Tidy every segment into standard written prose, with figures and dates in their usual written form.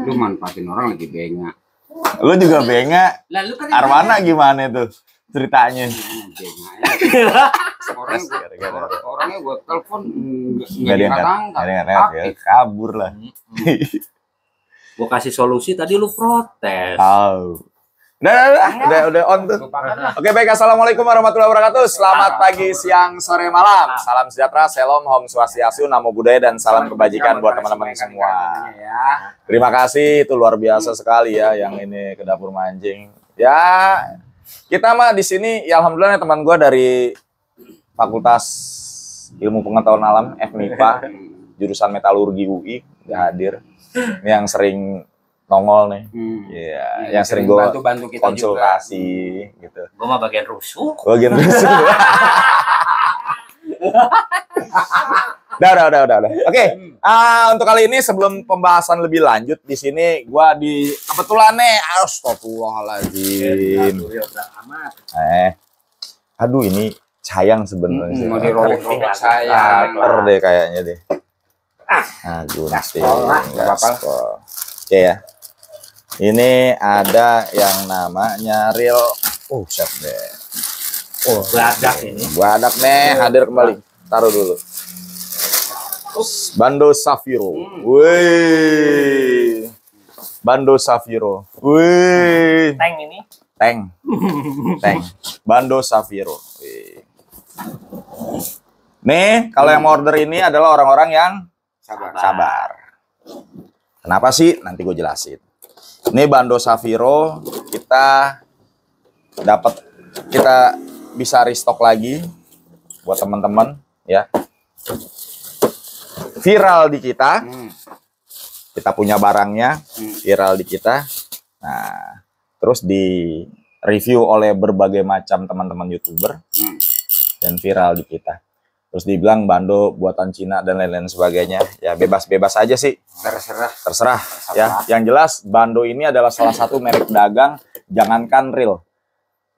Lu manfaatin orang lagi bengak. Lu juga bengak. Lah lu kan Arwana gimana tuh ceritanya? Orangnya gue telepon nggak diangkat, kabur lah. Gue kasih solusi tadi lu protes. Udah on tuh. Oke, baik, assalamualaikum warahmatullahi wabarakatuh. Selamat pagi, siang, sore, malam. Salam sejahtera, Shalom, Om Swastiastu, Namo Buddhaya, dan salam kebajikan buat teman-teman semua. Terima kasih, itu luar biasa sekali ya yang ini ke dapur mancing. Ya, kita mah di sini ya alhamdulillah teman gue dari Fakultas Ilmu Pengetahuan Alam FMIPA, jurusan Metalurgi UI, udah hadir. Ini yang sering nongol nih, yang sering gue bantu kita konsultasi juga. Gitu. Gue mah bagian rusuh. Bagian rusuh. Udah. Oke, untuk kali ini sebelum pembahasan lebih lanjut di sini, gue kebetulan nih, astagfirullahaladzim. Aduh ini sayang sebenarnya. Mau dirobek sayang. Deh kayaknya deh. Oke ya. Ini ada yang namanya real. Set deh. Badak ini. Badak nih hadir kembali. Taruh dulu. Bando Safiro. Wih. Bando Safiro. Wih. Tank ini. Tank. Bando Safiro. Wih. Nih, kalau yang mau order ini adalah orang-orang yang sabar. Kenapa sih? Nanti gue jelasin. Ini Bando Safiro kita bisa restock lagi buat teman-teman ya. Viral di kita. Kita punya barangnya, viral di kita. Nah, terus di review oleh berbagai macam teman-teman YouTuber dan viral di kita. Terus dibilang Bando buatan Cina dan lain-lain sebagainya. Ya bebas-bebas aja sih. Terserah. Ya, yang jelas Bando ini adalah salah satu merek dagang. Jangankan real,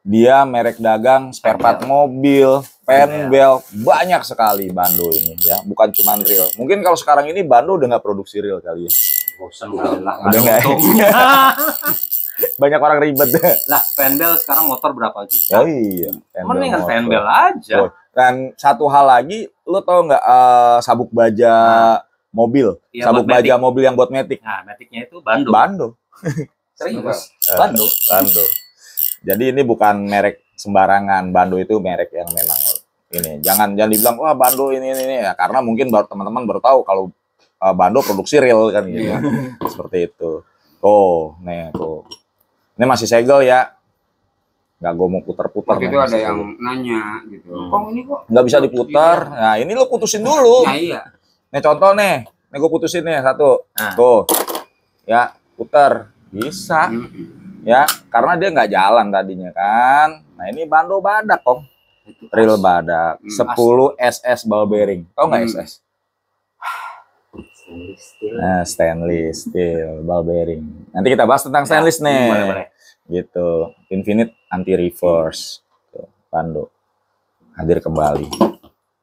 dia merek dagang spare part mobil, penbel, banyak sekali Bando ini ya. Bukan cuma real. Mungkin kalau sekarang ini Bando udah nggak produksi real kali ya. Udah nggak. Banyak orang ribet deh. Lah, penbel sekarang motor berapa aja? Ya, iya. Mendingan penbel aja. Dan satu hal lagi, lo tau nggak sabuk baja mobil? Iya, sabuk baja mobil yang buat matic. Nah, maticnya itu Bando. Serius? Bando. Jadi ini bukan merek sembarangan. Bando itu merek yang memang ini. Jangan dibilang wah Bando ini. Ya, karena mungkin teman-teman baru tahu kalau Bando produksi real kan gitu. Seperti itu. Nih tuh. Ini masih segel ya. Nggak gue mau putar-putar. Itu ada yang nanya gitu. Kok ini kok nggak bisa diputar? Nah ini lo putusin dulu. Nah iya. Nih contoh nih. Nih gue putusin nih satu. Tuh. Ya putar. Bisa. Ya karena dia nggak jalan tadinya kan. Nah ini Bando badak kok. Real badak. 10 SS ball bearing. Tau nggak SS? Nah, stainless steel ball bearing. Nanti kita bahas tentang stainless nih. Boleh. Gitu. Infinite anti reverse. Bando hadir kembali.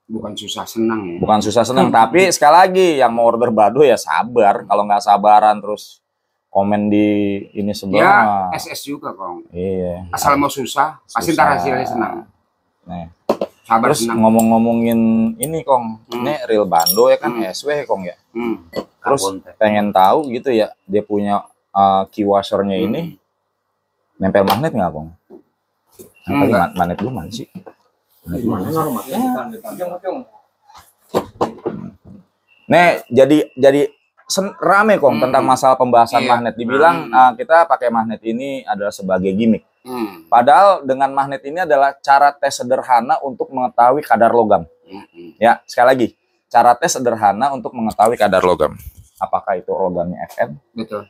Bukan susah senang ya. Bukan susah senang, tapi sekali lagi yang mau order Bando ya sabar. Kalau nggak sabaran terus komen di ini sebelah. Ya, SS juga, Kong. Iya. Asal mau susah. Pasti ntar hasilnya senang. Nih. Sabar, terus ngomong-ngomongin ini Kong, ini real Bando ya kan SW Kong ya. Terus pengen tahu gitu ya, dia punya key washernya ini nempel magnet nggak Kong? Magnet lu mana sih? Nih jadi rame Kong tentang masalah pembahasan magnet. Dibilang kita pakai magnet ini adalah sebagai gimmick. Padahal dengan magnet ini adalah cara tes sederhana untuk mengetahui kadar logam. Ya, sekali lagi, cara tes sederhana untuk mengetahui kadar logam. Apakah itu logamnya FM? Betul.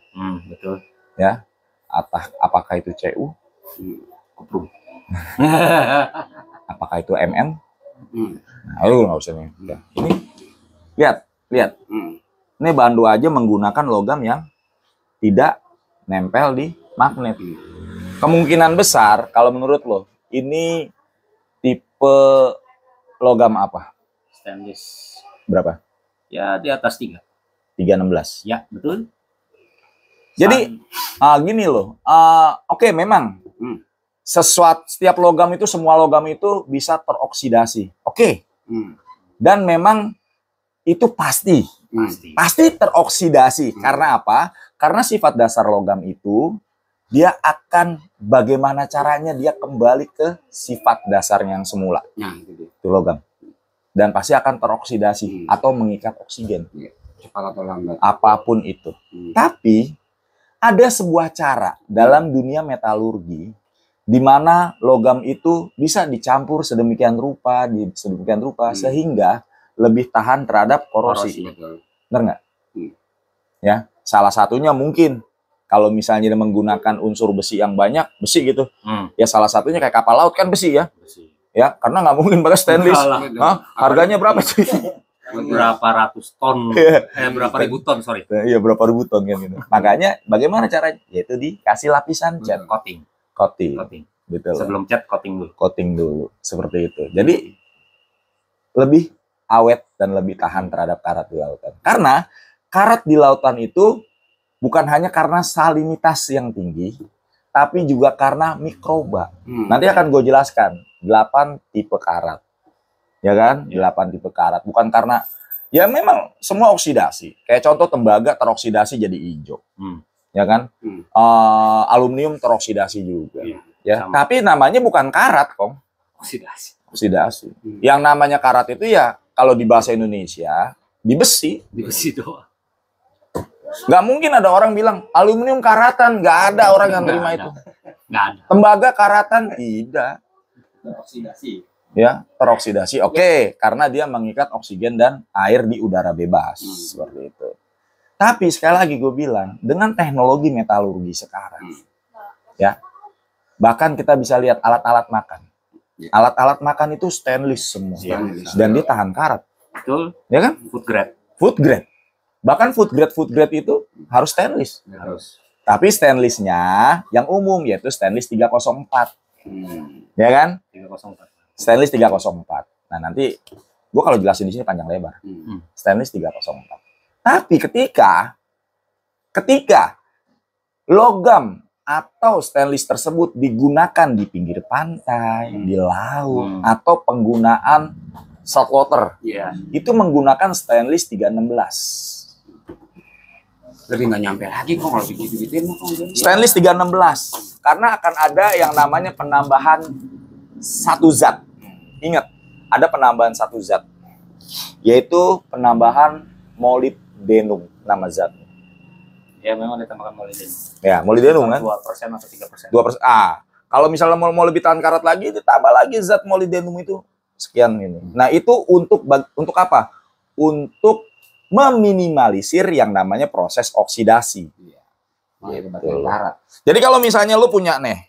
Ya, apakah itu CU? Apakah itu MN? Nah, lu nggak usah nih. Ya. Ini lihat. Ini Bando aja menggunakan logam yang tidak nempel di magnet. Kemungkinan besar kalau menurut lo ini tipe logam apa? Stainless. Berapa? Ya di atas 3. 316. Ya, betul. Jadi gini loh, oke memang setiap logam itu, semua logam itu bisa teroksidasi. Oke. Dan memang itu pasti teroksidasi. Karena apa? Karena sifat dasar logam itu dia akan bagaimana caranya dia kembali ke sifat dasarnya yang semula. Nah, itu logam. Dan pasti akan teroksidasi atau mengikat oksigen. Cepat atau lambat. Apapun itu. Tapi ada sebuah cara dalam dunia metalurgi di mana logam itu bisa dicampur sedemikian rupa, sehingga lebih tahan terhadap korosi. Benar nggak? Ya, salah satunya mungkin kalau misalnya menggunakan unsur besi yang banyak, besi gitu. Ya salah satunya kayak kapal laut kan besi ya. Ya, karena nggak mungkin pakai stainless. Harganya berapa sih? Berapa ratus ton, berapa ribu ton, sorry. Iya, berapa ribu ton kan gitu. Makanya bagaimana caranya? Yaitu dikasih lapisan cat. Coating. Betul. Sebelum cat coating dulu. Coating dulu, seperti itu. Jadi lebih awet dan lebih tahan terhadap karat di lautan. Karena karat di lautan itu bukan hanya karena salinitas yang tinggi, tapi juga karena mikroba. Nanti akan gue jelaskan 8 tipe karat. Ya kan? 8 tipe karat. Bukan karena, ya memang semua oksidasi. Kayak contoh tembaga teroksidasi jadi hijau. Ya kan? Aluminium teroksidasi juga. Ya. Tapi namanya bukan karat, Kong. Oksidasi. Yang namanya karat itu ya, kalau di bahasa Indonesia, di besi. Di besi doang. Nggak mungkin ada orang bilang, aluminium karatan. Nggak ada orang yang terima itu. Nggak ada. Tembaga karatan? Tidak. Teroksidasi. Ya, teroksidasi. Oke, karena dia mengikat oksigen dan air di udara bebas. Seperti itu. Tapi sekali lagi gue bilang, dengan teknologi metalurgi sekarang, ya, bahkan kita bisa lihat alat-alat makan. Alat-alat makan itu stainless semua. Dan dia tahan karat. Betul. Ya kan? Food grade. Food grade. Bahkan food grade itu harus stainless. Harus. Tapi stainlessnya yang umum yaitu stainless 304. Ya kan? 304. Stainless 304. Nah, nanti gua kalau jelasin di sini panjang lebar. Stainless 304. Tapi ketika logam atau stainless tersebut digunakan di pinggir pantai, di laut, atau penggunaan saltwater, itu menggunakan stainless 316. Lebih nggak nyampe lagi kok kalau begitu-gituin. Stainless 316. Karena akan ada yang namanya penambahan satu zat. Ingat, ada penambahan satu zat. Yaitu penambahan molybdenum, nama zatnya. Ya, memang ditambahkan molybdenum. Ya, molybdenum kan? 2% atau 3%. 2%. Kalau misalnya mau lebih tahan karat lagi, ditambah lagi zat molybdenum itu sekian ini. Nah, itu untuk apa? Untuk meminimalisir yang namanya proses oksidasi. Betul. Jadi kalau misalnya lu punya nih,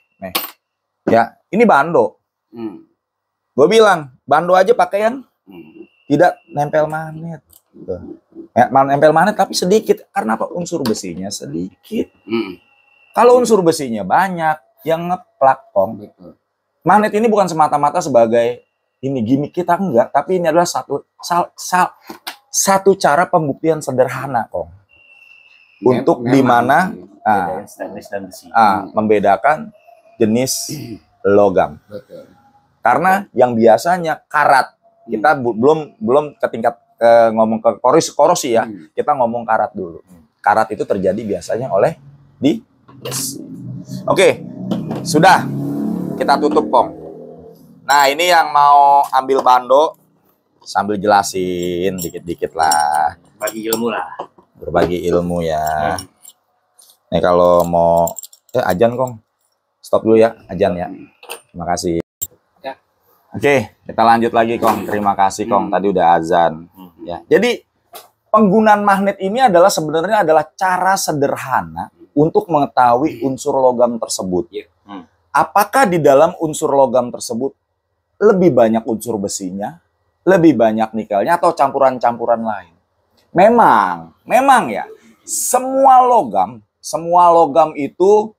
ya, ini bando. Gue bilang, bando aja pakai yang tidak nempel magnet. Nempel magnet tapi sedikit. Karena apa? Unsur besinya sedikit. Kalau unsur besinya banyak, yang ngeplak, Kong. Magnet ini bukan semata-mata sebagai ini gimmick kita, enggak. Tapi ini adalah satu cara pembuktian sederhana, Kong. Untuk dimana stainless dan besi. Membedakan jenis logam. Betul. Karena yang biasanya karat, kita belum ke tingkat ngomong ke korosi ya, kita ngomong karat dulu. Karat itu terjadi biasanya di besi. Oke, sudah kita tutup, Kong. Nah, ini yang mau ambil bando sambil jelasin dikit-dikit lah. Bagi ilmu lah. Berbagi ilmu ya. Nih kalau mau ajan, Kong. Stop dulu ya, ajan ya. Terima kasih. Oke, kita lanjut lagi, Kong. Terima kasih, Kong. Tadi udah azan. Ya. Jadi penggunaan magnet ini sebenarnya adalah cara sederhana untuk mengetahui unsur logam tersebut. Apakah di dalam unsur logam tersebut lebih banyak unsur besinya, lebih banyak nikelnya, atau campuran-campuran lain? Memang ya, semua logam itu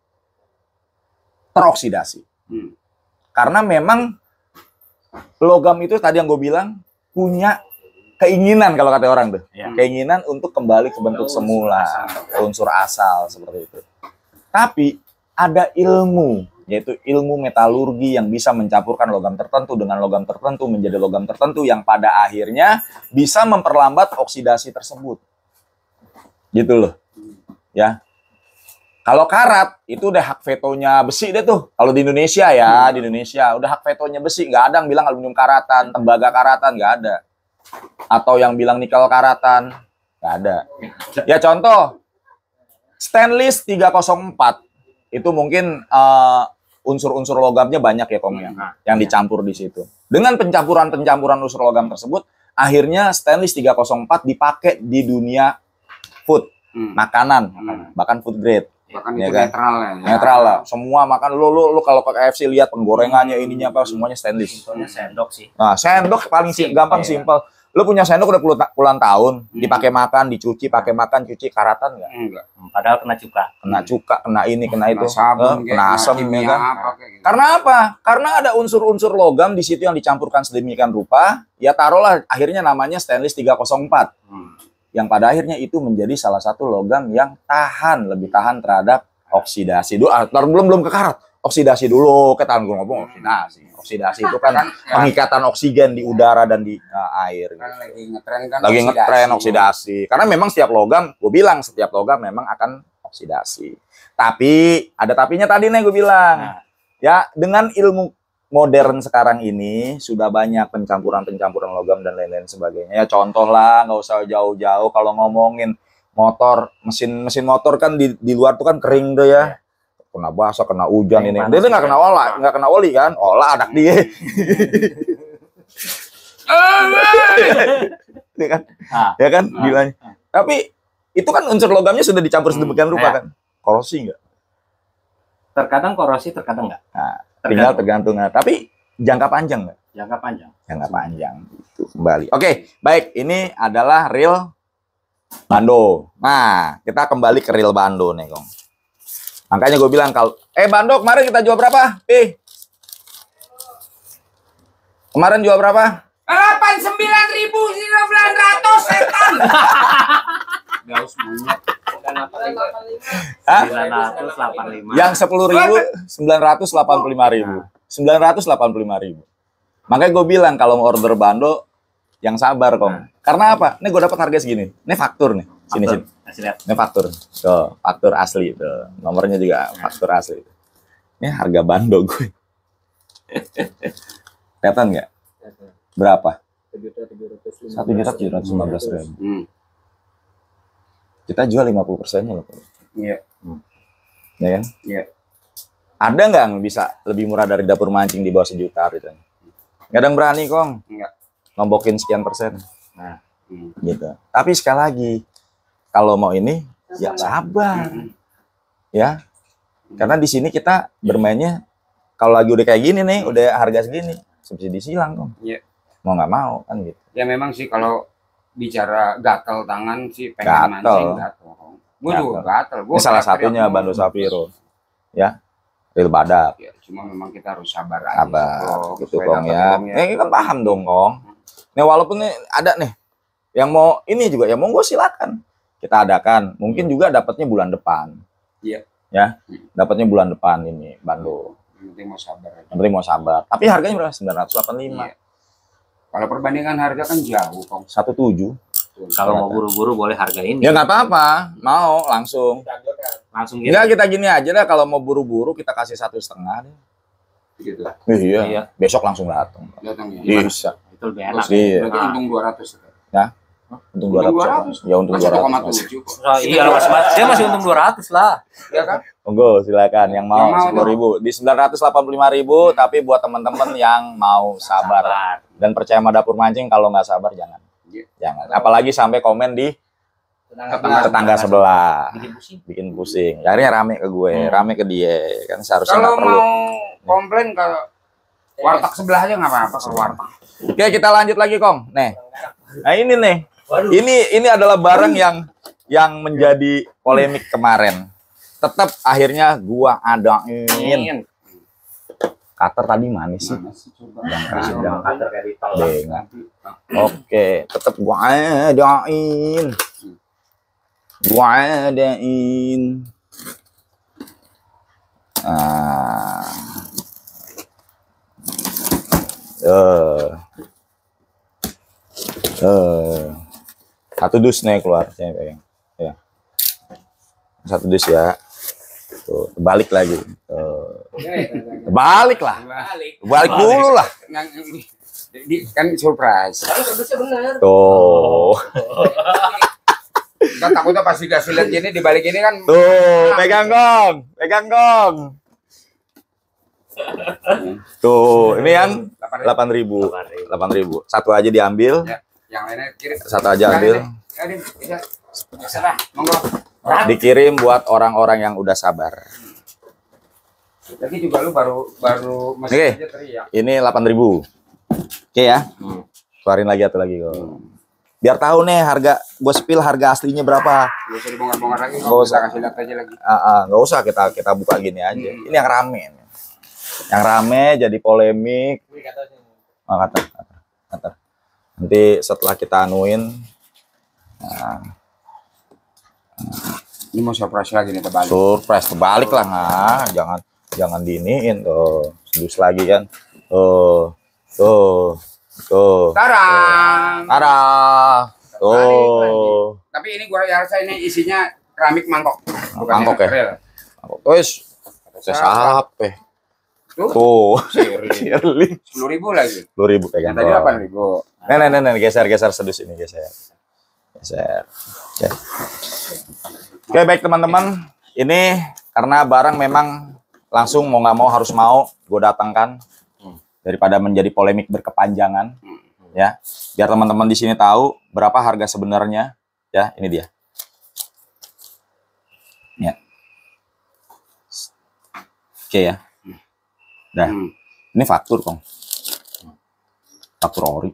teroksidasi. Karena memang logam itu tadi yang gue bilang punya keinginan kalau kata orang tuh. Ya. Keinginan untuk kembali ke bentuk semula, unsur asal seperti itu. Tapi ada ilmu, yaitu ilmu metalurgi yang bisa mencampurkan logam tertentu dengan logam tertentu menjadi logam tertentu yang pada akhirnya bisa memperlambat oksidasi tersebut. Gitu loh. Ya. Kalau karat itu udah hak vetonya besi deh tuh. Kalau di Indonesia ya, di Indonesia udah hak vetonya besi, nggak ada yang bilang aluminium karatan, tembaga karatan, nggak ada. Atau yang bilang nikel karatan, nggak ada. Ya contoh, stainless 304 itu mungkin unsur-unsur logamnya banyak ya Kong yang dicampur di situ. Dengan pencampuran unsur logam tersebut, akhirnya stainless 304 dipakai di dunia food, makanan, bahkan food grade. Bahkan Ya itu kan? netral ya. Netral lah. Semua makan lu kalau ke KFC lihat penggorengannya ininya apa semuanya stainless. Soalnya sendok sih. Nah, sendok paling gampang simpel. Lu punya sendok udah puluhan tahun, dipakai makan, dicuci, pakai makan, cuci, karatan nggak? Enggak. Padahal kena cuka. Kena cuka, kena ini, kena itu, Kena sabun, kena asam, ya kan? Karena apa? Karena ada unsur-unsur logam di situ yang dicampurkan sedemikian rupa, ya taruhlah akhirnya namanya stainless 304. Yang pada akhirnya itu menjadi salah satu logam yang lebih tahan terhadap oksidasi. Belum ke karat. Oksidasi dulu, kita ngomong oksidasi. Oksidasi itu kan pengikatan oksigen di udara dan di air. Kan lagi ngetren kan. Lagi ngetren oksidasi. Karena memang setiap logam, gue bilang setiap logam memang akan oksidasi. Tapi ada tapinya tadi nih gue bilang. Ya, dengan ilmu modern sekarang ini sudah banyak pencampuran logam dan lain-lain sebagainya. Ya contoh lah, nggak usah jauh-jauh kalau ngomongin motor, mesin motor kan di luar tuh kan kering tuh ya. Kena basah, kena hujan ini. Dia tuh nggak kena oli kan? Olah anak dia. Ya kan? Ya kan? Bilangnya. Tapi itu kan unsur logamnya sudah dicampur sedemikian rupa kan? Korosi nggak? Terkadang korosi, terkadang enggak. Nah, tinggal tergantung. Tapi jangka panjang nggak? Jangka panjang. Jangka panjang. Itu kembali. Oke, baik. Ini adalah real bando. Nah, kita kembali ke real bando nih, Kong. Makanya gue bilang kalau Bando kemarin kita jual berapa? Kemarin jual berapa? 89.900 setan. Gaus bunyi. Hah? 985. Yang 10.000 985.000. Makanya gue bilang kalau mau order bando yang sabar, Kong. Karena apa? Nih gue dapat harga segini. Ini faktur nih. Sini. Lihat. Ini faktur. Tuh, faktur asli tuh. Nomornya juga faktur asli. Ini harga bando gue. Kelihatan nggak? Berapa? 1.715.000. Kita jual 50%-nya loh. Iya. Ya kan? Iya. Ada nggak yang bisa lebih murah dari dapur mancing di bawah 1 juta gitu? Nggak ada yang berani, Kong. Enggak. Nombokin sekian persen. Nah, Gitu. Tapi sekali lagi, kalau mau ini, ya sabar. Ya. Karena di sini kita bermainnya, kalau lagi udah kayak gini nih, udah harga segini, subsidi silang, Kong. Iya. Mau nggak mau, kan gitu. Ya memang sih kalau bicara gatel tangan sih pengen Gatel. mancing gatel. Gue juga gatel. Ini salah satunya Bando Sapiro. Ya. Real badak. Ya, cuma memang kita harus sabar aja. Sabar, gitu, Kong ya. Ini kan paham dong, Kong. Nih walaupun nih ada nih yang mau ini juga ya monggo silakan kita adakan. Mungkin juga dapatnya bulan depan. Iya. Ya, dapatnya bulan depan ini Bando. Yang penting mau sabar aja. Yang penting mau sabar. Tapi harganya berapa? 985. Iya. Kalau perbandingan harga kan jauh, Kong. 17. kalau mau buru-buru boleh harga ini. Ya nggak apa-apa, mau langsung. Langsung gitu. Enggak, kita gini aja dah, kalau mau buru-buru kita kasih 1,5 deh. Gitu. Iya. Iya. Besok langsung datang. Datang ya. Bisa. Itu lebih enak. Iya. Berarti untung 200. Untung 200. Ya untung 200. 1,7 kok. Oh, iya, dia masih untung 200 lah. Ya kan? Monggo silakan yang mau Yang mau 10.000 di 985.000, tapi buat teman-teman yang mau sabar dan percaya sama dapur mancing, kalau nggak sabar jangan. Iya. Jangan. Apalagi sampai komen di tetangga sebelah. Bikin pusing. Bikin pusing. Akhirnya rame ke gue, rame ke dia. Kan seharusnya Kalau nggak perlu. mau komplain kalau warteg sebelah aja nggak apa-apa kalau warteg. Oke, kita lanjut lagi, Kong. Nah ini nih. Ini adalah barang yang menjadi polemik kemarin. Tetap akhirnya gua adain. Cutter tadi mana sih? Mana sih coba? Jangan Cutter kayak di tol. Benga. Oke, tetap gua adain. Gua adain. Nah. Satu dus nih keluar, saya pegang. Ya. Satu dus ya. Tuh, balik lagi. Balik lah. Balik dulu lah. Kan surprise. Tuh. Kan takutnya pas dikasih lihat gini dibalik ini kan. Tuh, pegang gong. Pegang gong. Tuh, ini yang 8.000. 8.000. Satu aja diambil. Ya, yang lainnya kirim. Satu aja ambil. Ini bisa. Serah, monggo. Dikirim buat orang-orang yang udah sabar. Tadi juga lu baru masih Oke. aja teriak. Ini 8.000. Oke ya. Keluarin lagi atau lagi kok. Biar tahu nih harga, gue spill harga aslinya berapa. Gak usah dibongkar-bongkar lagi, Nggak kok usah. kita kasih lihat aja lagi. Nggak usah kita buka gini aja. Ini yang rame. Yang rame jadi polemik. Oh, kata. Nanti setelah kita anuin, Ini mau surprise lagi nih terbalik. surprise kebalik lah, nah. Jangan diiniin tuh. Sedus lagi kan. Tuh. Tarang. Arah. Tuh. Tapi ini gua rasa ini isinya keramik mangkok. Bukan Mangkok ya? real. Wes, saya apa? Tuh. Shirley. 10.000 lagi. 10.000 pegang. Yang tadi 8.000. Nih, geser sedus ini, geser. Oke. Oke, baik teman-teman. Ini karena barang memang langsung mau nggak mau harus mau gue datangkan daripada menjadi polemik berkepanjangan, ya. Biar teman-teman di sini tahu berapa harga sebenarnya, ya. Ini dia. Ya. Oke ya. Nah, ini faktur, Kong. Faktur ori.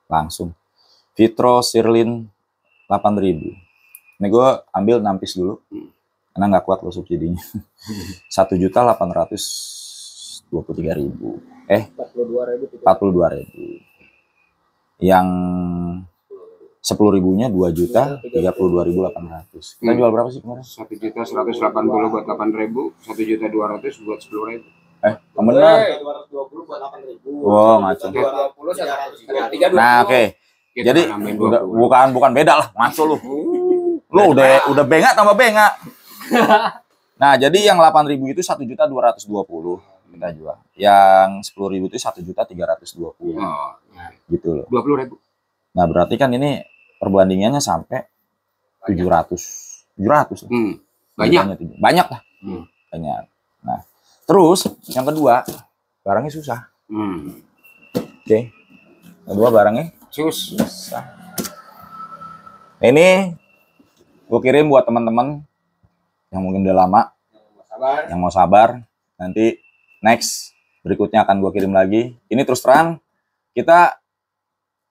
Langsung. Vitro Sirlin 8.000. Ini gue ambil 6 piece dulu. Karena nggak kuat loh subsidinya. 1.823.000. 42.000. Yang 10.000-nya 2.032.800. Kita jual berapa sih kemarin? 1.180 buat 8.000, 1.200 buat 10.000. Bener. 220 buat 8.000. Wow, ngaco. 20 Nah, oke. Jadi bukan beda lah, ngaco lu. Lu udah bengak tambah bengak. Nah, jadi yang 8.000 itu 1.220 kita jual. Yang 10.000 itu 1.320. Gitu loh. 20.000. Nah, berarti kan ini perbandingannya sampai 700. 700 lah. Banyak lah. Banyak. Nah, terus yang kedua, barangnya susah. Oke. Kedua barangnya susah. Ini gue kirim buat teman-teman yang mungkin udah lama, yang mau sabar. Nanti next berikutnya akan gue kirim lagi. Ini terus terang kita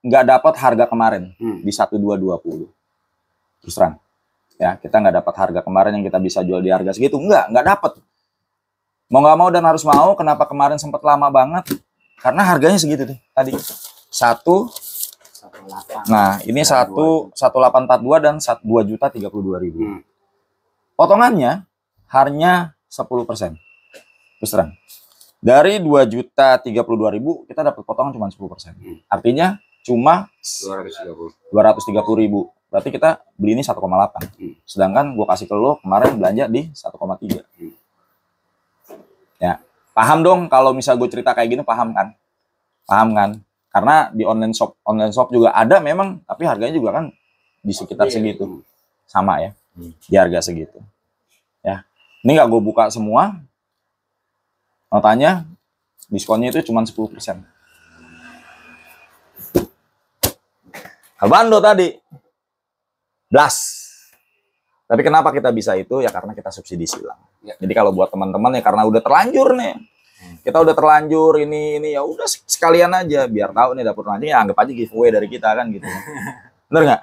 nggak dapat harga kemarin di 1220. Terus terang, ya kita nggak dapat harga kemarin yang kita bisa jual di harga segitu. Nggak dapat. Mau nggak mau dan harus mau. Kenapa kemarin sempat lama banget? Karena harganya segitu tuh tadi. Nah, ini 1.842 dan 2.032.000. Potongannya hanya 10%. Terus terang. Dari 2.032.000 kita dapat potongan cuma 10%. Artinya cuma 230.000. Berarti kita beli ini 1,8. Sedangkan gue kasih ke lo kemarin belanja di 1,3. Ya, paham dong kalau misal gue cerita kayak gini, paham kan? Paham kan? Karena di online shop juga ada memang, tapi harganya juga kan di sekitar segitu. Sama ya. Di harga segitu. Ya. Ini nggak gue buka semua. Notanya diskonnya itu cuma 10%. Albando tadi. Blas. Tapi kenapa kita bisa itu? Ya karena kita subsidi silang. Jadi kalau buat teman-teman ya karena udah terlanjur nih. Kita udah terlanjur ini ya udah sekalian aja biar tahu nih dapur nanti ya anggap aja giveaway dari kita kan gitu. Bener nggak?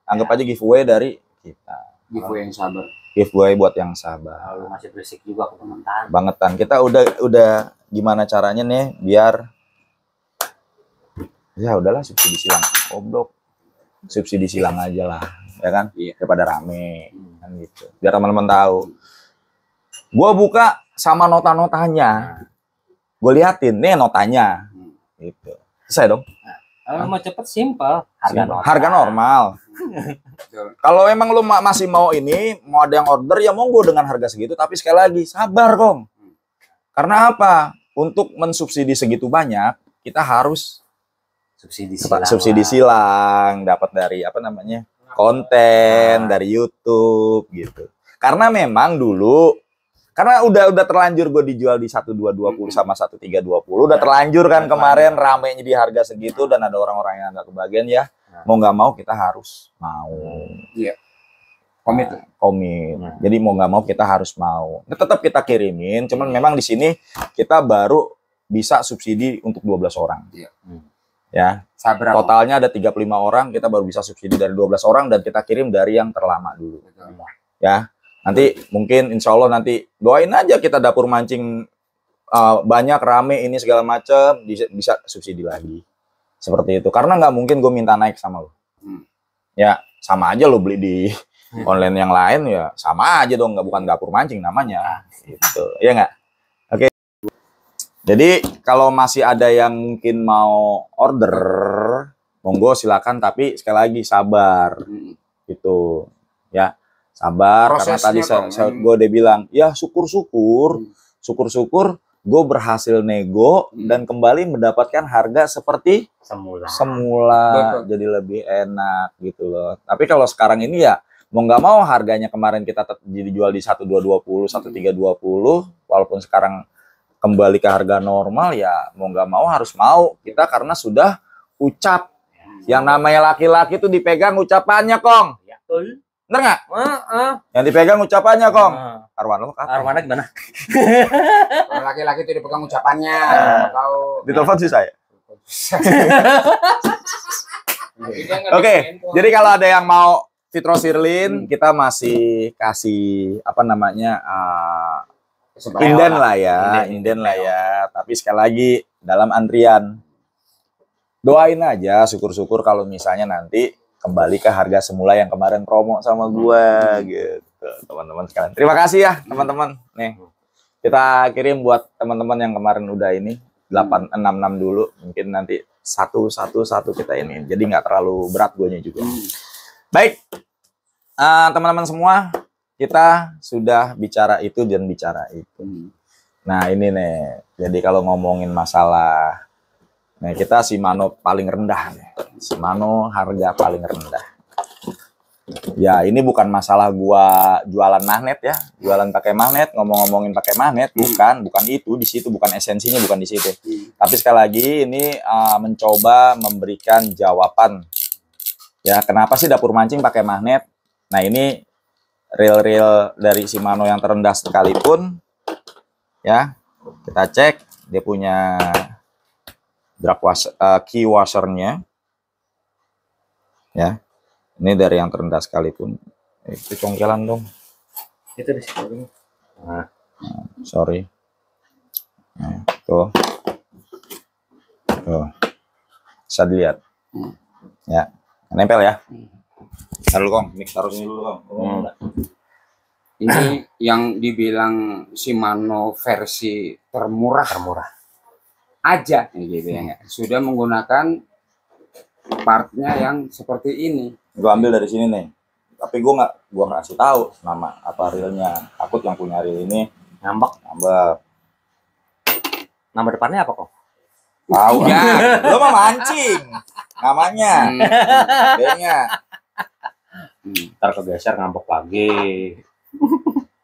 Anggap aja giveaway dari kita. giveaway yang sabar. Giveaway buat yang sabar. Lu masih berisik juga ke komentar. Bangetan. Kita udah gimana caranya nih biar ya udahlah subsidi silang goblok. Subsidi silang aja lah, ya kan? Iya. Daripada rame kan gitu. Biar teman-teman tahu. Gua buka sama nota-notanya. Gue liatin nih notanya. Gitu. Selesai dong. Kalau mau cepet simpel, Harga normal. Kalau emang lu masih mau ini, mau ada yang order ya monggo dengan harga segitu, tapi sekali lagi sabar, Kong. Karena apa? Untuk mensubsidi segitu banyak, kita harus subsidi silang, dapat dari apa namanya? Konten dari YouTube gitu. Karena memang dulu karena udah terlanjur gue dijual di 1220 sama 1320, udah terlanjur kan kemarin ramenya di harga segitu dan ada orang-orang yang nggak kebagian ya. Mau nggak mau kita harus mau. Iya. Komit. Jadi mau nggak mau kita harus mau. Tetap kita kirimin, cuman memang di sini kita baru bisa subsidi untuk 12 orang. Iya. Ya. Sabar. Totalnya ada 35 orang, kita baru bisa subsidi dari 12 orang dan kita kirim dari yang terlama dulu. Ya. Nanti mungkin insya Allah nanti doain aja kita dapur mancing banyak rame ini segala macam bisa subsidi lagi seperti itu karena nggak mungkin gue minta naik sama lo ya sama aja lo beli di online yang lain ya sama aja dong nggak bukan dapur mancing namanya gitu ya nggak oke. Jadi kalau masih ada yang mungkin mau order monggo silakan tapi sekali lagi sabar gitu ya. Sabar, prosesnya karena tadi gue udah bilang, ya syukur-syukur gue berhasil nego dan kembali mendapatkan harga seperti semula jadi lebih enak gitu loh. Tapi kalau sekarang ini ya mau nggak mau harganya kemarin kita dijual di 1220, 1320, walaupun sekarang kembali ke harga normal ya mau nggak mau harus mau kita karena sudah ucap. Yang namanya laki-laki tuh dipegang ucapannya, Kong. Ya, betul. Bener nggak? Yang dipegang ucapannya, Kong. Arwan lo Arwana gimana? Kalau laki-laki itu dipegang ucapannya. Tahu. Ditelepon sih saya. Oke, jadi kalau ada yang mau Fitrosirlin, kita masih kasih apa namanya inden lah ya. Tapi sekali lagi dalam antrian doain aja, syukur-syukur kalau misalnya nanti kembali ke harga semula yang kemarin promo sama gua gitu teman-teman sekalian. Terima kasih ya teman-teman. Nih kita kirim buat teman-teman yang kemarin udah ini 866 dulu, mungkin nanti satu kita ini. Jadi nggak terlalu berat guanya juga. Baik teman-teman semua, kita sudah bicara itu dan bicara itu. Nah ini nih, jadi kalau ngomongin masalah nah, kita Shimano paling rendah nih. Shimano harga paling rendah. Ya, ini bukan masalah gua jualan magnet ya. Jualan pakai magnet, ngomongin pakai magnet, bukan itu di situ, bukan esensinya bukan di situ. Tapi sekali lagi ini mencoba memberikan jawaban. Ya, kenapa sih dapur mancing pakai magnet? Nah, ini reel dari Shimano yang terendah sekalipun ya. Kita cek dia punya drag key washernya ya, ini dari yang terendah sekalipun itu congkelan dong Itu di situ. sorry tuh bisa dilihat ya, nempel ya. Taruh Kong, mix taruh sini dulu Kong. Ini yang dibilang Shimano versi termurah aja gitu ya, sudah menggunakan partnya yang seperti ini. Gua ambil dari sini nih, tapi gua nggak kasih tahu nama apa reelnya, takut yang punya reel ini Ngambek. Nama depannya apa kok? Tahu ya, lo mah mancing namanya, kayaknya. Ntar kegeser ngambek lagi.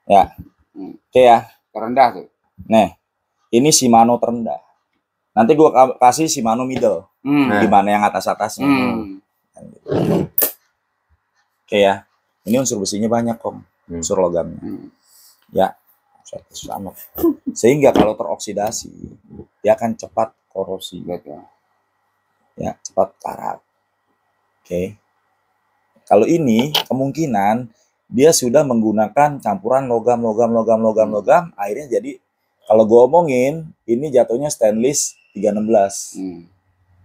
Ya, oke ya. Terendah tuh. Nih, ini Shimano terendah. Nanti gua kasih Shimano middle. Gimana yang atas-atasnya. Oke ya. Ini unsur besinya banyak, Kong. Unsur logamnya. Ya, sama. Sehingga kalau teroksidasi, dia akan cepat korosi. Ya, cepat karat. Oke. Kalau ini kemungkinan dia sudah menggunakan campuran logam, akhirnya jadi kalau gue omongin ini jatuhnya stainless 316.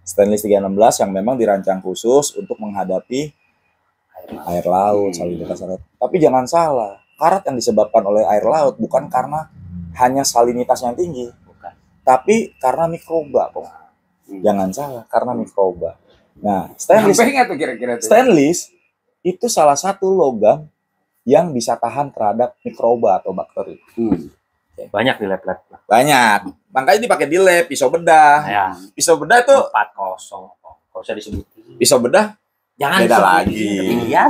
Stainless 316 yang memang dirancang khusus untuk menghadapi air laut, salinitas air laut. Tapi jangan salah, karat yang disebabkan oleh air laut bukan karena hanya salinitas yang tinggi, tapi karena mikroba, kok. Jangan salah, karena mikroba. Nah, stainless tuh kira-kira tuh? Stainless itu salah satu logam yang bisa tahan terhadap mikroba atau bakteri. Banyak di lab-lab. Banyak. Makanya dipakai di lab, pisau bedah. Ya. Pisau bedah tuh 40. Kalau usah disebut. pisau bedah Jangan beda disebut. lagi. Iya.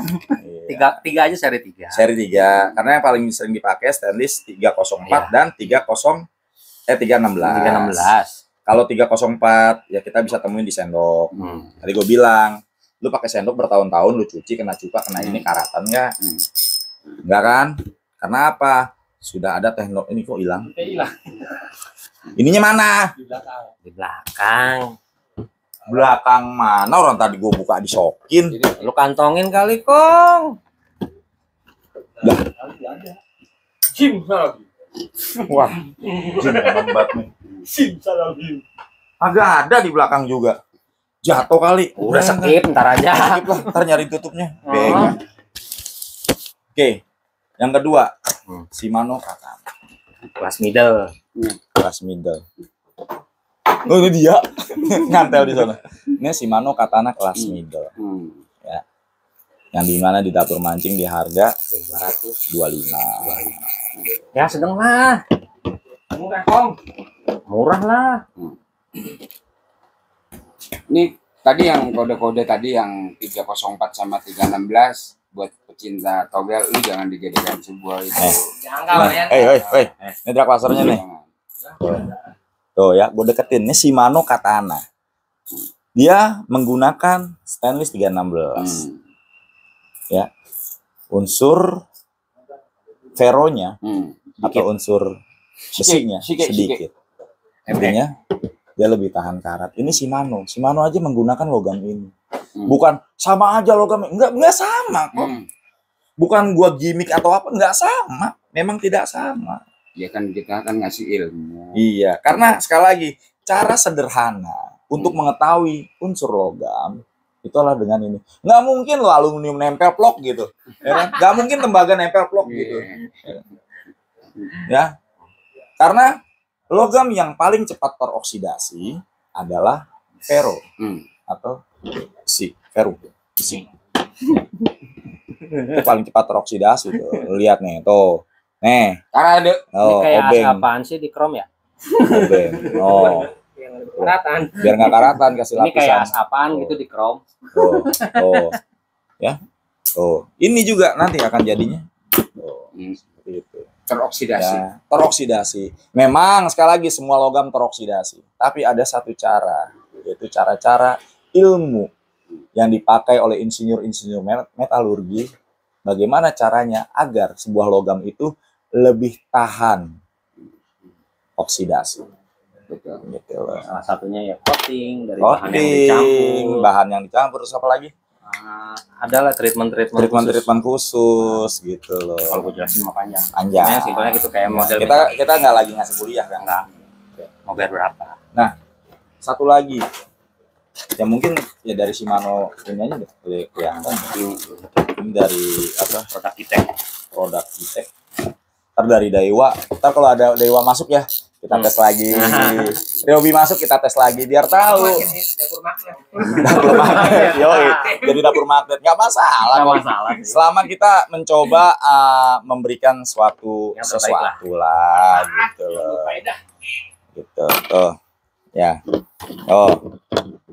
Iya. Tiga aja seri 3. Seri 3. Karena yang paling sering dipakai stainless 304 Iya. dan 316. 316. Kalau 304 ya kita bisa temuin di sendok. Tadi gue bilang, lu pakai sendok bertahun-tahun, lu cuci kena cuka, kena ini karatan nggak? Enggak kan? Karena apa? Sudah ada teknologi. Ini kok hilang? Ininya mana? Di belakang. Belakang mana? Orang tadi gue buka disokin. Lu kantongin kali, Kong. Wah, jin hebat nih. Agak ada di belakang juga. Jatuh kali. Udah skip, ntar aja. Skip lah, ntar nyari tutupnya. Oh. Oke, yang kedua, Shimano Katana. Kelas middle. Kelas middle. Oh, ini dia. Ngantel di sana. Ini Shimano Katana kelas middle. Ya. Yang dimana di dapur mancing di harga 225. Ya sedang lah. Murah, Kong. Murah lah. Ini tadi yang kode-kode tadi yang 304 sama 316 buat pecinta togel, lu jangan dijadikan sebuah itu. Ini drag lasernya nih. Tuh ya, gue deketin. Ini Shimano Katana. Dia menggunakan stainless 316. Ya. Unsur ferronya atau unsur besinya sedikit. Intinya dia lebih tahan karat. Ini Shimano aja menggunakan logam ini. Bukan sama aja logam, enggak sama kok. Bukan gua gimmick atau apa, enggak sama. Memang tidak sama. Ya kan kita kan ngasih ilmu. Iya, karena sekali lagi cara sederhana untuk mengetahui unsur logam itu adalah dengan ini. Nggak mungkin lo aluminium nempel plok gitu, ya kan? Nggak mungkin tembaga nempel plok gitu, ya. Karena logam yang paling cepat teroksidasi adalah ferro atau ferro. Itu paling cepat teroksidasi tuh. Lihat nih, tuh. Nih. Karena ada ini kayak obeng. apaan sih di chrome ya? Obeng. Oh. Karatan. Biar nggak karatan kasih lapisan. Ini kayak apaan gitu di chrome. Oh. Ya. Oh. Ini juga nanti akan jadinya. Oh. Seperti itu. teroksidasi. Ya, teroksidasi. Memang sekali lagi semua logam teroksidasi. Tapi ada satu cara, yaitu cara-cara ilmu yang dipakai oleh insinyur-insinyur metalurgi. Bagaimana caranya agar sebuah logam itu lebih tahan oksidasi. Betul. Gitu loh. Salah satunya ya coating dari Coating, bahan yang dicampur, terus apa lagi? Adalah treatment khusus gitu loh. Kalau gue jelasin mah panjang. Panjang. Simpelnya gitu kayak model Kita nggak lagi ngasih kuliah kan? Enggak. Mau bayar berapa? Nah, satu lagi. Ya mungkin ya dari Shimano ini aja deh kelihatan. Ini dari apa? Produk Gitek. Ntar dari Daiwa. Ntar kalau ada Daiwa masuk ya, kita tes lagi. Ryobi masuk, kita tes lagi biar tahu. Dapur magnet, yoi. Jadi dapur magnet nggak masalah. Nggak masalah. Selama kita mencoba memberikan sesuatu lah, gitu loh. Gitu, tuh. Ya. Oh.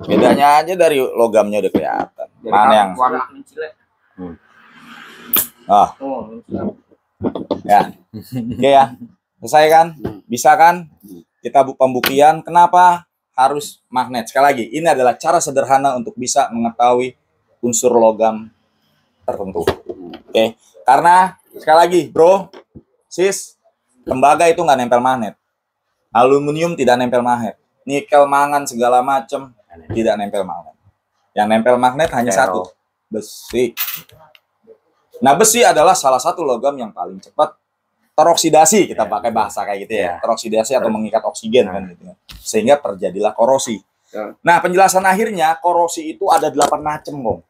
Bedanya aja dari logamnya udah kelihatan. Mana yang warna Ya. Oke ya. Selesai kan? Bisa kan? Kita pembuktian kenapa harus magnet. Sekali lagi, ini adalah cara sederhana untuk bisa mengetahui unsur logam tertentu. Oke. Karena sekali lagi, bro, sis, tembaga itu nggak nempel magnet. Aluminium tidak nempel magnet. Nikel, mangan, segala macam tidak nempel magnet. Yang nempel magnet hanya satu, besi. Nah, besi adalah salah satu logam yang paling cepat teroksidasi, kita pakai bahasa kayak gitu ya. Teroksidasi atau mengikat oksigen kan gitu. Sehingga terjadilah korosi. Nah, penjelasan akhirnya korosi itu ada 8 macam, Bang.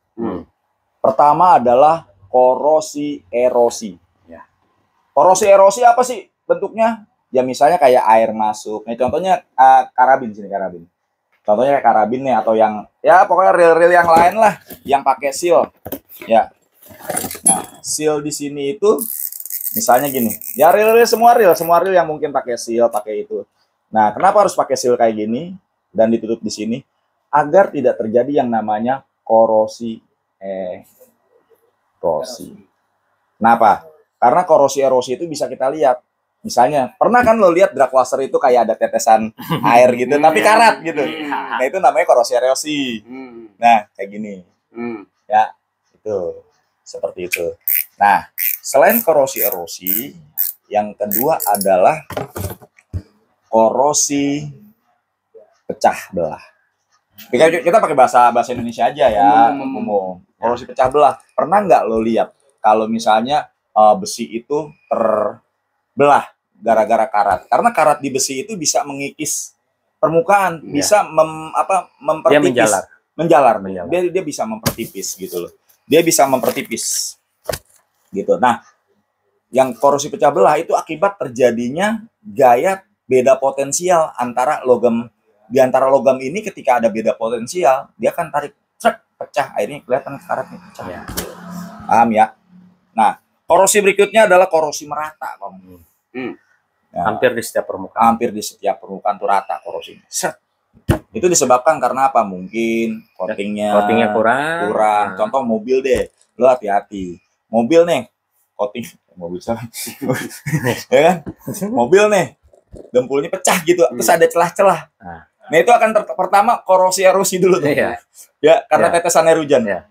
Pertama adalah korosi erosi. Korosi erosi apa sih bentuknya? Ya misalnya kayak air masuk. Nih contohnya karabin sini, karabin. Contohnya kayak karabin nih, atau yang ya pokoknya reel-reel yang lain lah yang pakai seal. Ya. Nah, seal di sini itu misalnya gini. Ya reel-reel semua reel yang mungkin pakai seal, pakai itu. Nah, kenapa harus pakai seal kayak gini dan ditutup di sini? Agar tidak terjadi yang namanya korosi erosi. Kenapa? Karena korosi erosi itu bisa kita lihat. Misalnya, pernah kan lo lihat drag washer itu kayak ada tetesan air gitu, tapi karat gitu. Nah, itu namanya korosi erosi. Nah, kayak gini. Ya, itu. Seperti itu. Nah, selain korosi erosi, yang kedua adalah korosi pecah belah. Kita pakai bahasa Indonesia aja ya, umum. Korosi pecah belah. Pernah nggak lo lihat kalau misalnya besi itu terbelah gara-gara karat? Karena karat di besi itu bisa mengikis permukaan, bisa mempertipis, menjalar. Dia bisa mempertipis gitu loh. Dia bisa mempertipis gitu. Nah, yang korosi pecah belah itu akibat terjadinya gaya beda potensial antara logam. Di antara logam ini ketika ada beda potensial, dia akan tarik trek, pecah, akhirnya kelihatan karatnya pecah. Paham ya? Nah, korosi berikutnya adalah korosi merata, Bang. Ya, hampir di setiap permukaan. Hampir di setiap permukaan tuh rata korosinya. Set. Itu disebabkan karena apa? Mungkin coatingnya kurang. Contoh mobil deh, lo hati-hati. Mobil nih, coating mobil siapa? Ya kan? Mobil nih, dempulnya pecah gitu, terus ada celah-celah. Nah, itu akan pertama korosi erosi dulu tuh. Ya, karena tetesan air hujan. Ya.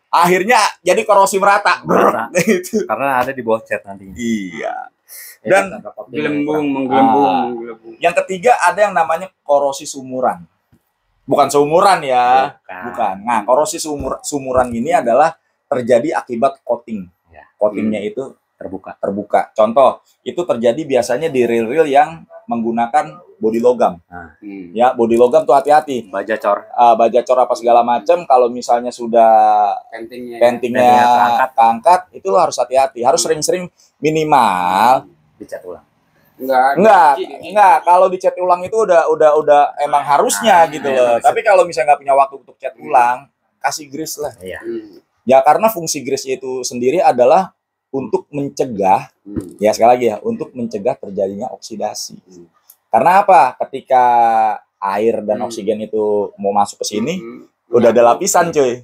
Akhirnya jadi korosi merata. Karena ada di bawah cat nanti. Iya. Dan menggelembung. Yang ketiga ada yang namanya korosi sumuran. Bukan seumuran ya. Bukan. Nah, korosi sumuran ini adalah terjadi akibat coating. Coatingnya itu terbuka. Contoh, itu terjadi biasanya di reel-reel yang menggunakan bodi logam. Ya, bodi logam tuh hati-hati. Bajacor apa segala macam. Kalau misalnya sudah pentingnya keangkat, itu lo harus hati-hati. Harus sering-sering minimal dicat ulang. Enggak. Kalau dicat ulang itu udah emang harusnya gitu loh. Tapi kalau misalnya nggak punya waktu untuk cat ulang, kasih grease lah. Ya, karena fungsi grease itu sendiri adalah untuk mencegah, ya sekali lagi ya, untuk mencegah terjadinya oksidasi. Karena apa? Ketika air dan oksigen itu mau masuk ke sini, udah ada lapisan, cuy.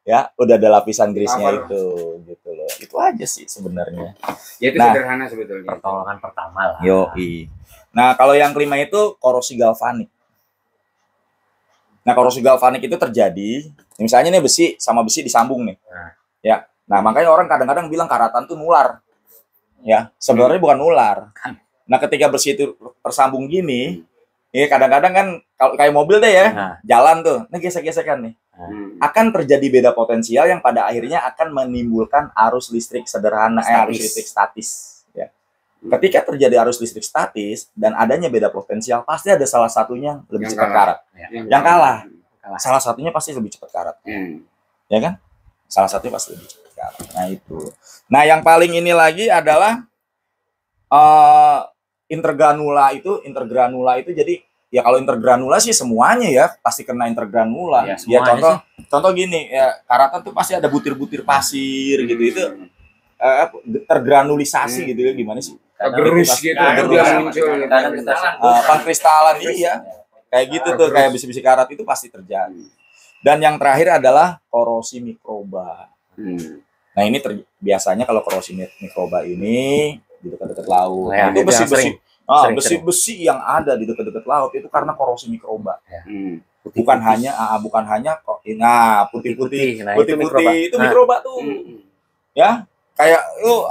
Ya, udah ada lapisan grease-nya itu, gitu loh. Itu aja sih sebenarnya. Ya, itu sederhana sebetulnya. Pertolongan pertama lah. Yoi. Nah, kalau yang kelima itu korosi galvanik. Nah, korosi galvanik itu terjadi, misalnya nih besi sama besi disambung nih. Ya. Nah, makanya orang kadang-kadang bilang karatan tuh nular. Ya, sebenarnya bukan nular. Nah, ketika besi itu tersambung gini, ya kadang-kadang kan kalau kayak mobil deh ya, jalan tuh, ini gesek-gesekan nih. Akan terjadi beda potensial yang pada akhirnya akan menimbulkan arus listrik sederhana, arus listrik statis. Ya. Ketika terjadi arus listrik statis dan adanya beda potensial, pasti ada salah satunya lebih cepat karat. Yang kalah. Salah satunya pasti lebih cepat karat. Ya kan? Salah satunya pasti lebih cepat. Nah itu. Nah yang paling ini lagi adalah intergranula itu jadi ya kalau intergranula sih semuanya ya pasti kena intergranula. Ya contoh gini ya, karatan tuh pasti ada butir-butir pasir gitu itu tergranulisasi gitu ya, gimana sih? Gerus gitu. Pangkristalan iya. Kayak gitu tuh, kayak besi-besi karat itu pasti terjadi. Dan yang terakhir adalah korosi mikroba. Nah ini biasanya kalau korosi mikroba ini di dekat-dekat laut. Itu besi-besi yang ada di dekat-dekat laut itu karena korosi mikroba. Bukan hanya putih-putih itu mikroba tuh. Ya, kayak lu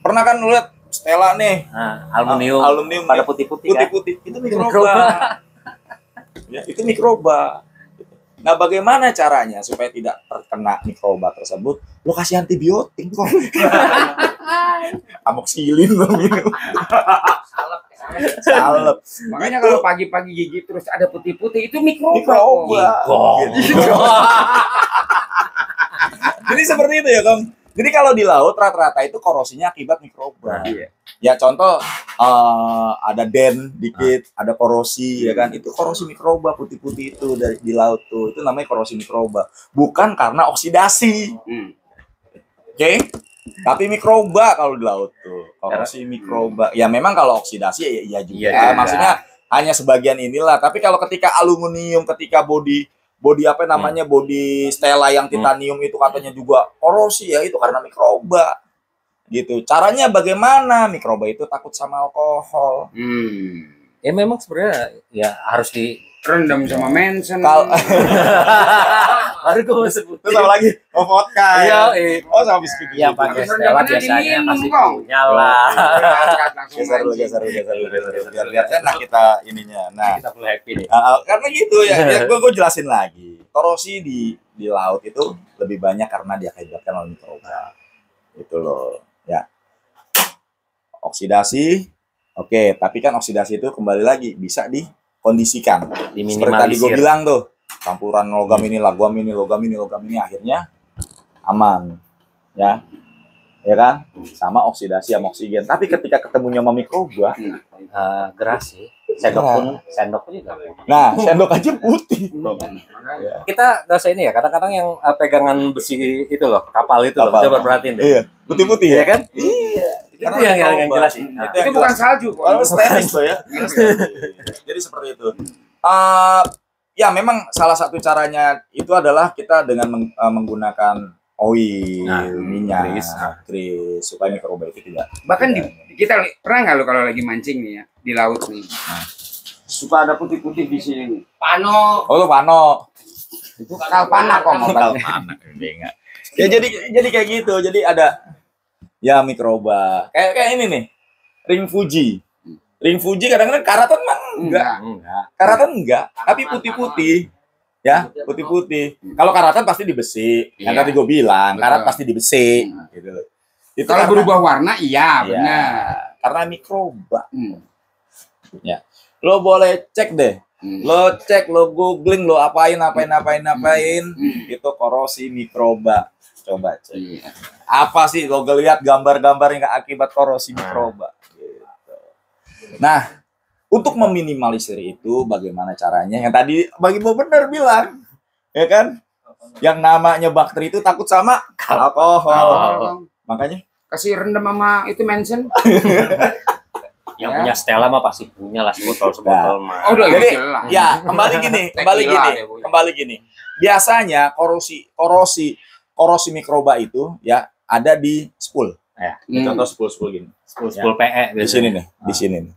pernah kan lu lihat Stella nih. Aluminium pada putih-putih itu mikroba. Ya, itu mikroba. Nah, bagaimana caranya supaya tidak terkena mikroba tersebut? Lo kasih antibiotik kok. Amoxicillin lo minum. Salep. Makanya kalau pagi-pagi gigi terus ada putih-putih itu mikroba. Mikroba. Gitu. Jadi seperti itu ya, Kong. Jadi kalau di laut rata-rata itu korosinya akibat mikroba. Iya. Ya contoh ada den dikit, ada korosi ya kan. Itu korosi mikroba putih-putih itu dari di laut tuh. Itu namanya korosi mikroba. Bukan karena oksidasi. Oke? Tapi mikroba kalau di laut tuh. Korosi mikroba. Ya memang kalau oksidasi ya juga. Iya juga. Maksudnya hanya sebagian inilah. Tapi kalau ketika aluminium, ketika body apa namanya body stella yang titanium itu katanya juga korosi ya, itu karena mikroba gitu. Caranya bagaimana? Mikroba itu takut sama alkohol. Ya memang sebenarnya ya harus di Rendam sama mensen. baru gue mau sebut. Terus apa lagi? Oh, vodka. Iya, Oh, sama biskuit. yang pakai Terus Stella rendamnya biasanya diminum, pasti Kong. punya lah. Geser dulu. Biar enak kita ininya. Nah, Kita perlu happy nih. karena gitu ya, gue jelasin lagi. Korosi di laut itu lebih banyak karena diakibatkan oleh mikroba. Itu loh, ya. Oksidasi, oke, tapi kan oksidasi itu kembali lagi bisa dikondisikan. Seperti tadi gue bilang tuh, campuran logam ini, logam ini, akhirnya aman, ya kan? Sama oksidasi sama oksigen. Tapi ketika ketemunya sama mikroba, Geras sih. Sendok pun juga. nah sendok aja putih. Kita nggak usah ini ya. Kadang-kadang yang pegangan besi itu loh, kapal itu loh. Kapal. Coba perhatiin deh. Iya, putih-putih Iya ya. kan? Iya. Itu yang jelas sih. Nah, Itu bukan salju kok. Kalau stainless tuh ya. Jadi seperti itu. Ya memang salah satu caranya itu adalah kita dengan menggunakan oil, minyak, grease supaya mikroba itu tidak. Bahkan kita pernah nggak lo kalau lagi mancing nih ya di laut nih, suka ada putih-putih di sini. Pano. Oh, lu pano. Itu kalpana kok ngobatnya. Enggak. Ya jadi kayak gitu. Jadi ada ya mikroba. Kayak ini nih. Ring Fuji. Ring Fuji kadang-kadang karatan mah enggak. Karatan enggak, tapi putih-putih. Ya, putih-putih. Kalau karatan pasti di besi. Yang tadi gue bilang, karat pasti di besi gitu. Itu Kalau karena- berubah warna iya Ya, benar. karena mikroba. Ya. Lo boleh cek deh. Lo cek, lo googling, lo apain. Itu korosi mikroba. Coba cek. Iya. Apa sih lo lihat gambar-gambar yang akibat korosi mikroba? Gitu. Nah, untuk meminimalisir itu bagaimana caranya? Yang tadi bagi benar bilang, ya kan? Yang namanya bakteri itu takut sama alkohol. Makanya Kasih rendam sama itu mensen. Yang punya Stella mah pasti punya lah sebotol mah. Oh, udah jadi jelas. ya kembali gini. Biasanya korosi mikroba itu ya ada di spool. Ya, contoh spool gini. Spool PE Di sini nih, di sini nih.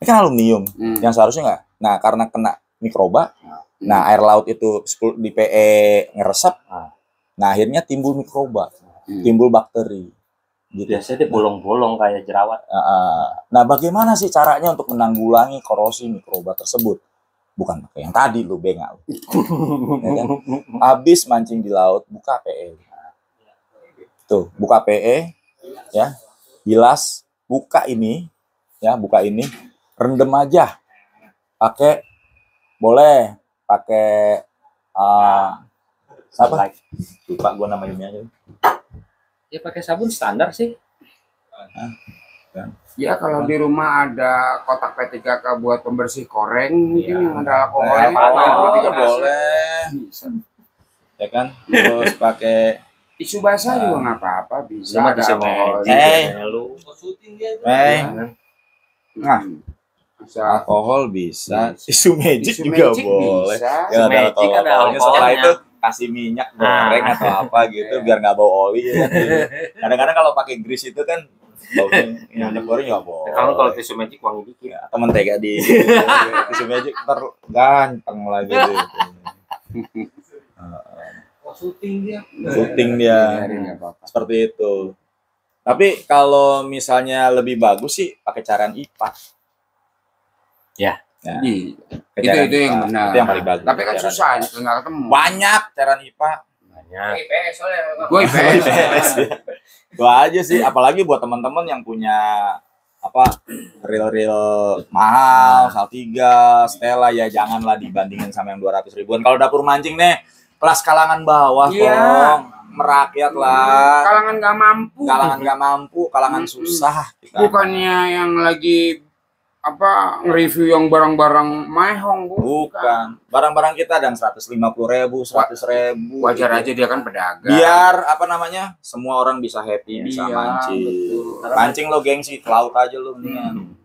Ini kan aluminium yang seharusnya nggak. Nah, karena kena mikroba, nah air laut itu di PE ngeresep. Nah, akhirnya timbul mikroba, timbul bakteri. Gitu. Biasanya dia bolong-bolong kayak jerawat. Nah, bagaimana sih caranya untuk menanggulangi korosi mikroba tersebut? Bukan pakai yang tadi lu bengak. Ya kan? Habis mancing di laut, buka PE. Tuh, buka PE, ya, bilas, buka ini, rendem aja. Boleh pakai apa? Lupa gua namanya aja. Ya pakai sabun standar sih. Ya kalau di rumah ada kotak P3K buat pembersih koreng mungkin yang ada alkoholnya. Boleh. Ya kan? Terus pakai Tisu basah juga nggak apa-apa, bisa Cuma ada bisa alkoholnya. lu. Nah, Bisa. alkohol bisa, Tisu tisu magic juga magic boleh. bisa. Ya, ada Magic ada alkoholnya. Setelah alkoholnya. itu kasih minyak goreng atau apa gitu biar nggak bau oli. Ya. Kadang-kadang kalau pakai grease itu kan baunya minyak goreng nggak boleh. Kalau tisu magic wangi dikit. Ya, atau mentega di tisu magic ntar ganteng lagi gitu. Syuting dia. Nggak apa-apa. Seperti itu. Tapi kalau misalnya lebih bagus sih pakai cairan IPA. Ya. Ya. Itu yang benar. Itu yang paling bagus. Tapi kan susah, nggak ketemu. Banyak cairan IPA. Banyak. IPS soalnya. Gue IPS. Gua aja sih, apalagi buat teman-teman yang punya apa real mahal, Saltiga, Stella, ya janganlah dibandingin sama yang 200 ribuan. Kalau dapur mancing nih, kelas kalangan bawah, tolong merakyat lah. Kalangan nggak mampu, Kalangan susah. Bukannya yang lagi nge-review yang barang-barang mahong, Bukan. Barang-barang kita ada yang 150 ribu, 100 ribu. Wajar aja dia kan pedagang. Biar semua orang bisa happy, bisa Iya, mancing. betul. Mancing lo gengsi, ke laut aja lo mendingan.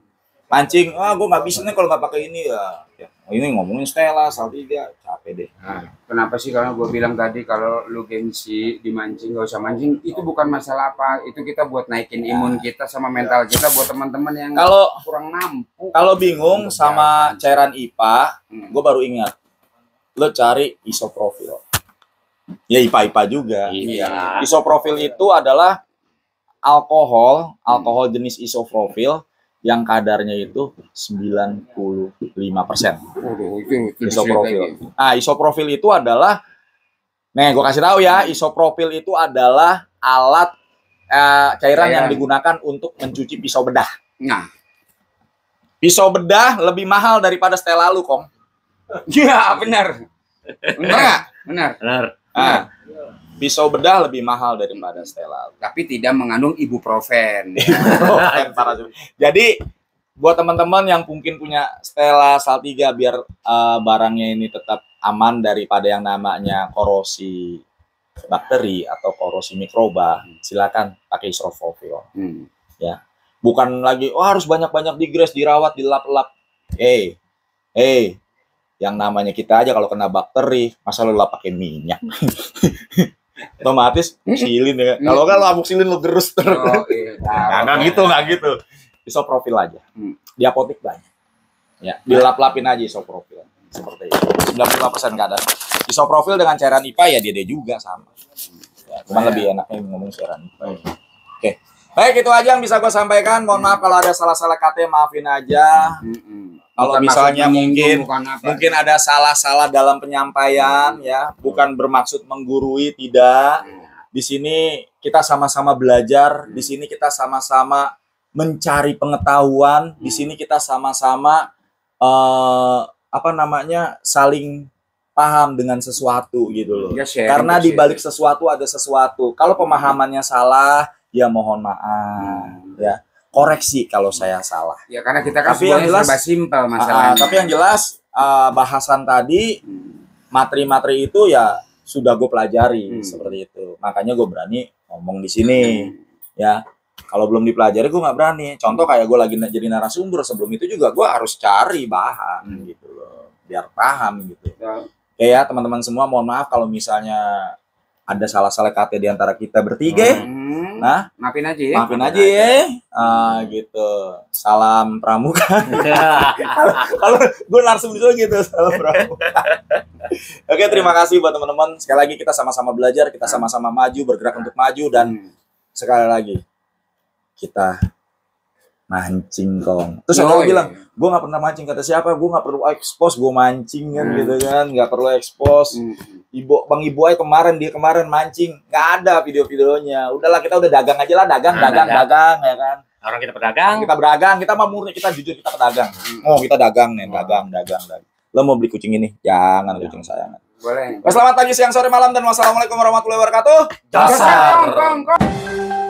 Mancing, gue nggak bisa nih kalau nggak pakai ini ya. Ini ngomongin Stella, Saltiga, capek deh. Nah, kenapa sih? Karena gue bilang tadi kalau lu gengsi di mancing gak usah mancing, itu bukan masalah apa, itu kita buat naikin imun kita sama mental kita buat teman-teman yang kurang mampu. Kalau bingung sama cairan IPA, gue baru ingat, lo cari isoprofil. Ya IPA juga. Iya. Isoprofil itu adalah alkohol jenis isoprofil yang kadarnya itu 95%. Isoprofil. Nah, isoprofil itu adalah, gue kasih tahu ya, isoprofil itu adalah alat cairan yang digunakan untuk mencuci pisau bedah. Nah, pisau bedah lebih mahal daripada Stella lu, Kong. Iya, benar. Benar. Nah, pisau bedah lebih mahal daripada Stella. Tapi tidak mengandung ibuprofen. Jadi buat teman-teman yang mungkin punya Stella, Saltiga, biar barangnya ini tetap aman daripada yang namanya korosi bakteri atau korosi mikroba, silakan pakai isoprofil. Ya, bukan lagi harus banyak-banyak digres, dirawat, dilap-lap. Yang namanya kita aja kalau kena bakteri, masa lo lap pakai minyak? Otomatis silin ya. Kalau kan lo silin lo gerus terus. Nggak gitu. Isoprofil aja. Di apotek banyak. Ya, dilap-lapin aja isoprofil. Seperti itu. 95% kadar. Isoprofil dengan cairan IPA ya dia juga sama. Ya, cuman lebih enaknya ngomong cairan IPA. Oke. Baik, itu aja yang bisa gue sampaikan. Mohon maaf kalau ada salah-salah kata, maafin aja. Kalau misalnya mungkin ada salah-salah dalam penyampaian ya, bukan bermaksud menggurui, tidak. Di sini kita sama-sama belajar, di sini kita sama-sama mencari pengetahuan, di sini kita sama-sama saling paham dengan sesuatu gitu loh. Karena di balik sesuatu ada sesuatu. Kalau pemahamannya salah, ya mohon maaf ya. Koreksi kalau saya salah. Ya karena kita kan tapi yang jelas serba simpel masalahnya. Tapi yang jelas bahasan tadi, materi-materi itu ya sudah gue pelajari seperti itu. Makanya gue berani ngomong di sini. Ya, kalau belum dipelajari gue nggak berani. Contoh kayak gue lagi jadi narasumber, sebelum itu juga gue harus cari bahan gitu loh, biar paham gitu. Ya teman-teman semua, mohon maaf kalau misalnya ada salah-salah kata di antara kita bertiga. Nah, maafin aja ya. Gitu. Salam pramuka. Kalau gue langsung dulu gitu, salam pramuka. Oke, terima kasih buat teman-teman. Sekali lagi kita sama-sama belajar, kita sama-sama maju, bergerak untuk maju, dan sekali lagi kita mancing, Kong. Terus ada yang bilang, gue nggak pernah mancing, kata siapa? Gue nggak perlu expose, gue mancing kan gitu kan, nggak perlu expose. Bang Ibu aja kemarin mancing, nggak ada video-videonya. Udahlah, kita udah dagang aja lah, dagang ya kan. Orang kita pedagang. Kita mah murni, kita jujur, kita pedagang. Kita dagang nih, dagang. Lo mau beli kucing ini? Jangan, kucing sayangan. Boleh. Selamat pagi, siang, sore, malam, dan wassalamualaikum warahmatullahi wabarakatuh. Dasar.